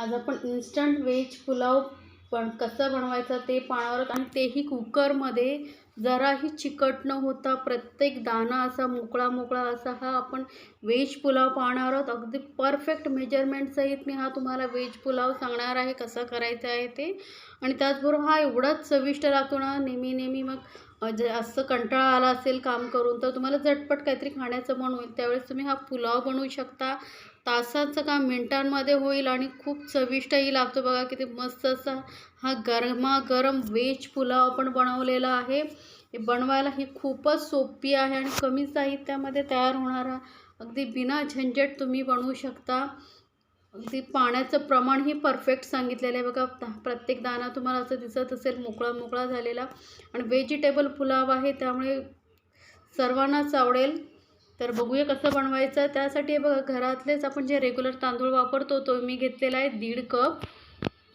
आज आपण instant veg pulao कसं बनवायचं ते पाहणार आहोत आणि तेही कुकरमध्ये. जराही चिकट न होता प्रत्येक दाणा असा मोकळा मोकळा असा हा आपण व्हेज पुलाव पाहणार आहोत. अगदी परफेक्ट मेजरमेंट सहित मी हा तुम्हाला व्हेज पुलाव सांगणार आहे कसा करायचा आहे ते. आणि त्याचबरोबर हा एवढाच चविष्ट लागतो ना. नेहमी मग असं कंटाळा आला असेल काम करून तर तुम्हाला झटपट काहीतरी खाण्याचं मन होईल त्यावेळेस तुम्ही हा पुलाव बनवू शकता. तासाचं काम मिनिटांमध्ये होईल आणि खूप चविष्टही लागतो. बघा किती मस्त असा हा गरमागरम व्हेज पुलाव आपण बनवलेला आहे. हे बनवायला ही खूपच सोपी आहे आणि कमी साहित्यामध्ये तयार होणारा अगदी बिना झंझट तुम्ही बनवू शकता. अगदी पाण्याचं प्रमाणही परफेक्ट सांगितलेलं आहे बघा. प्रत्येक दाणा तुम्हाला असं दिसत असेल मोकळा मोकळा झालेला. आणि व्हेजिटेबल पुलाव आहे त्यामुळे सर्वांनाच आवडेल. तर बघूया कसं बनवायचं. त्यासाठी बघा घरातलेच आपण जे रेग्युलर तांदूळ वापरतो तो मी घेतलेला आहे 1.5 कप.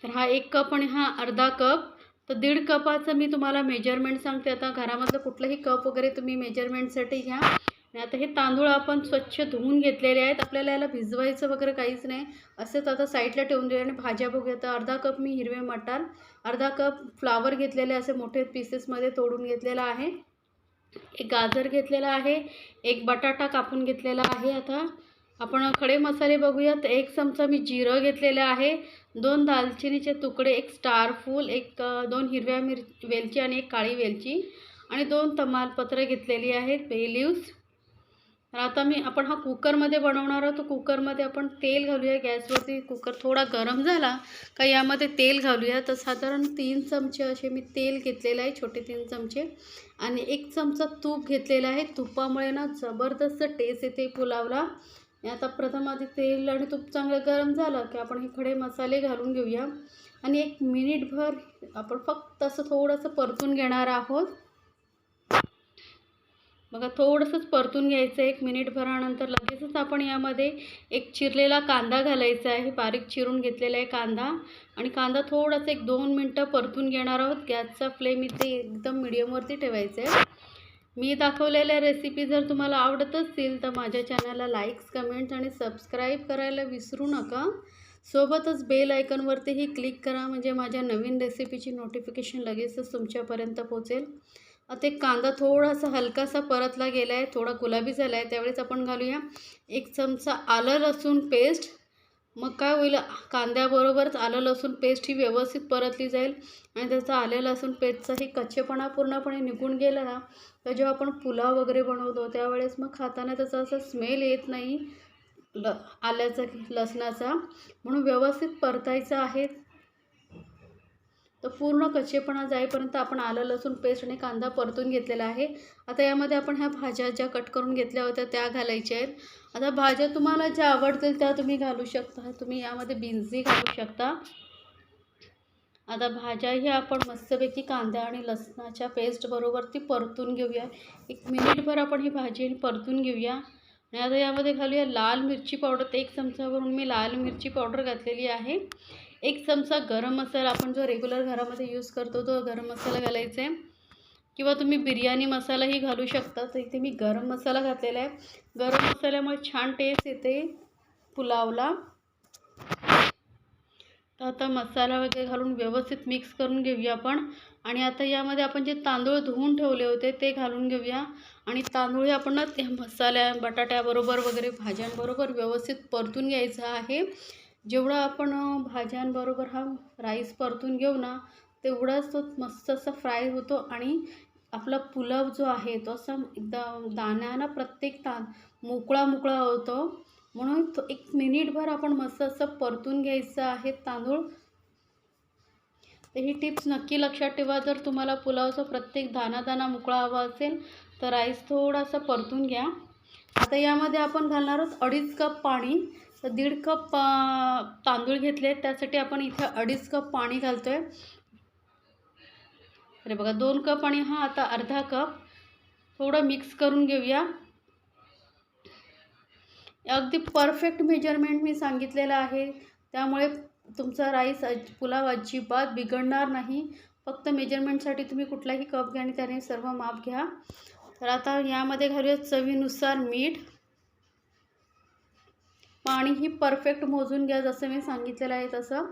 तर हा 1 कप आणि हा अर्धा कप. तर 1.5 कपाचं मी तुम्हाला मेजरमेंट सांगते. आता घरामधलं कुठलंही कप वगैरे तुम्ही मेजरमेंटसाठी घ्या. आणि आता हे तांदूळ आपण स्वच्छ धुवून घेतलेले आहेत. आपल्याला याला भिजवायचं वगैरे काहीच नाही. असंच आता साईडला ठेवून देऊ. आणि भाज्या बघूया. तर अर्धा कप मी हिरवे मटार, अर्धा कप फ्लावर घेतलेले असे मोठे पीसेसमध्ये तोडून घेतलेला आहे. एक गाजर घेतलेला आहे, एक बटाटा कापून घेतलेला आहे. आता आपण खडे मसाले बघूया. तर 1 चमचा मी जिरं घेतलेलं आहे, 2 दालचिनीचे तुकडे, 1 स्टार फूल, 2 हिरव्या वेलची आणि 1 काळी वेलची आणि 2 तमालपत्र घेतलेली आहेत, बे लीव्स. तर आता आपण हा कुकरमध्ये बनवणार आहोत. तर कुकरमध्ये आपण तेल घालूया. गॅसवरती कुकर थोडा गरम झाला का यामध्ये तेल घालूया. तर साधारण 3 चमचे असे मी तेल घेतलेलं आहे, छोटे 3 चमचे. आणि 1 चमचा तूप घेतलेला आहे. तुपामुळे ना जबरदस्त टेस्ट येते पुलावला. आता प्रथम आधी तेल आणि तूप चांगलं गरम झालं की आपण हे खडे मसाले घालून घेऊया. आणि 1 मिनिटभर आपण फक्त असं थोडंसं परतून घेणार आहोत. बघा थोडंसंच परतून घ्यायचं. 1 मिनिटभरानंतर लगेचच आपण यामध्ये एक चिरलेला कांदा घालायचा आहे. बारीक चिरून घेतलेला आहे कांदा. आणि कांदा थोडासा 1-2 मिनटं परतून घेणार आहोत. गॅसचा फ्लेम इथे एकदम मीडियमवरती ठेवायचा आहे. मी दाखवलेल्या रेसिपी जर तुम्हाला आवडत असतील तर माझ्या चॅनलला लाईक्स, कमेंट्स आणि सबस्क्राईब करायला विसरू नका. सोबतच बेल आयकॉनवरतीही क्लिक करा म्हणजे माझ्या नवीन रेसिपीची नोटिफिकेशन लगेचच तुमच्यापर्यंत पोहोचेल. आता एक कांदा थोडासा हलकासा परतला गेला आहे, थोडा गुलाबी झाला आहे. त्यावेळेस आपण घालूया 1 चमचा आलं लसूण पेस्ट. मग काय होईल, कांद्याबरोबरच आलं लसूण पेस्ट ही व्यवस्थित परतली जाईल आणि त्याचा आलं लसूण पेस्टचाही कच्चेपणा पूर्णपणे निघून गेला ना तर जेव्हा आपण पुलाव वगैरे बनवतो त्यावेळेस मग खाताना त्याचा असा स्मेल येत नाही आल्याचा लसणाचा. म्हणून व्यवस्थित परतायचं आहे. तर पूर्ण कच्चेपणा जाईपर्यंत आपण आलं लसूण पेस्ट आणि कांदा परतून घेतलेला आहे. आता यामध्ये आपण ह्या भाज्या ज्या कट करून घेतल्या होत्या त्या घालायच्या आहेत. आता भाज्या तुम्हाला ज्या आवडतील त्या तुम्ही घालू शकता. तुम्ही यामध्ये बीन्सही घालू शकता. आता भाज्याही आपण मस्तपैकी कांदा आणि लसणाच्या पेस्ट बरोबर ती परतून घेऊया. 1 मिनिटभर आपण ही भाजी परतून घेऊया. आणि आता यामध्ये घालूया लाल मिरची पावडर. 1 चमचावरून मी लाल मिरची पावडर घातलेली आहे. 1 चमचा गरम मसाला, आपण जो रेग्युलर घरामध्ये यूज करतो तो गरम मसाला घालायचा आहे. किंवा तुम्ही बिर्याणी मसालाही घालू शकता. तर इथे मी गरम मसाला घातलेला आहे. गरम मसाल्यामुळे छान टेस्ट येते पुलावला. तर आता मसाला वगैरे घालून व्यवस्थित मिक्स करून घेऊया आपण. आणि आता यामध्ये आपण जे तांदूळ धुवून ठेवले होते ते घालून घेऊया. आणि तांदूळ आपण ना त्या मसाल्या बटाट्याबरोबर वगैरे भाज्यांबरोबर व्यवस्थित परतून घ्यायचं आहे. जेवढा आपण भाज्यांबरोबर हा राईस परतून घेऊ ना तेवढाच तो मस्त असा फ्राय होतो. आणि आपला पुलाव जो आहे तो असा एकदम दाण्यानं प्रत्येक मोकळा मोकळा होतो. म्हणून तो 1 मिनिटभर आपण मस्त असं परतून घ्यायचं आहे तांदूळ. तर ही टिप्स नक्की लक्षात ठेवा. जर तुम्हाला पुलावचा प्रत्येक दाणा मोकळा हवा असेल तर राईस थोडासा परतून घ्या. आता यामध्ये आपण घालणार आहोत 2.5 कप पाणी. तर 1.5 कप तांदूळ घेतले त्यासाठी आपण इथे 2.5 कप पाणी घालतो आहे. अरे बघा 2 कप आणि हा आता अर्धा कप. थोडं मिक्स करून घेऊया. अगदी परफेक्ट मेजरमेंट मी सांगितलेलं आहे त्यामुळे तुमचा राईस पुलाव अजिबात बिघडणार नाही. फक्त मेजरमेंटसाठी तुम्ही कुठलाही कप घ्या आणि त्याने सर्व माप घ्या. तर आता यामध्ये घालूया चवीनुसार मीठ. पाणीही परफेक्ट मोजून घ्या जसं मी सांगितलेलं आहे तसं,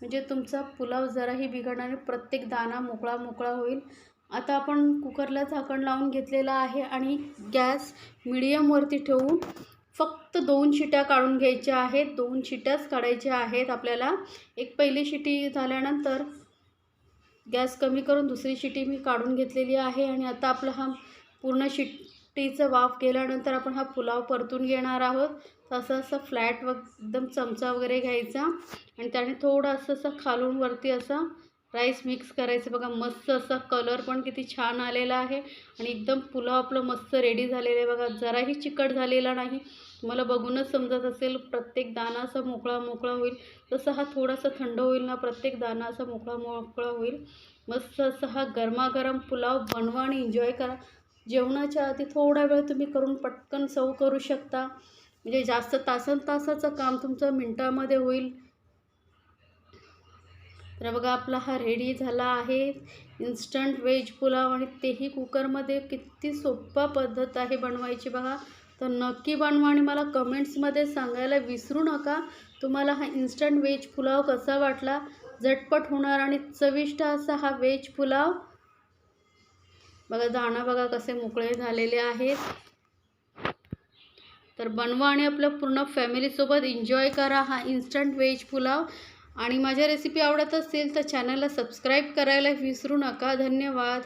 म्हणजे तुमचा पुलाव जराही बिघडणार नाही, प्रत्येक दाणा मोकळा मोकळा होईल. आता आपण कुकरला झाकण लावून घेतलेलं आहे आणि गॅस मिडियमवरती ठेवून फक्त 2 शिट्या काढून घ्यायच्या आहेत. 2 शिट्याच काढायच्या आहेत आपल्याला. एक पहिली शिटी झाल्यानंतर गॅस कमी करून दुसरी शिटी मी काढून घेतलेली आहे आणि आता आपला हा पूर्ण शिट्टीचं वाफ गेल्यानंतर आपण हा पुलाव परतून घेणार आहोत. असं असं फ्लॅट एकदम चमचा वगैरे घ्यायचा आणि त्याने थोडंसं असं खालून वरती असा राईस मिक्स करायचं. बघा मस्त असा कलर पण किती छान आलेला आहे आणि एकदम पुलाव आपलं मस्त रेडी झालेलं आहे. बघा जराही चिकट झालेला नाही, मला बघूनच समजत असेल. प्रत्येक दाणा असा मोकळा मोकळा होईल. जसं हा थोडासा थंड होईल ना, प्रत्येक दाणा असा मोकळा मोकळा होईल. मस्त असा हा गरमागरम पुलाव बनवा आणि एन्जॉय करा. जेवणाच्या आधी थोडा वेळ तुम्ही करून पटकन सर्व करू शकता, म्हणजे जास्त तासाचं काम तुमचं मिनटामध्ये होईल. तर बघा आपला हा रेडी झाला आहे इन्स्टंट व्हेज पुलाव आणि तेही कुकरमध्ये. किती सोपा पद्धत आहे बनवायची बघा. तर नक्की बनवा आणि मला कमेंट्समध्ये सांगायला विसरू नका तुम्हाला हा इन्स्टंट व्हेज पुलाव कसा वाटला. झटपट होणार आणि चविष्ट असा हा व्हेज पुलाव. बघा दाणा बघा कसे मोकळे झालेले आहेत. तर बनवा आणि आपल्या पूर्ण फॅमिलीसोबत एन्जॉय करा हा इन्स्टंट व्हेज पुलाव. आणि माझ्या रेसिपी आवडत असेल तर चॅनलला सबस्क्राईब करायला विसरू नका. धन्यवाद.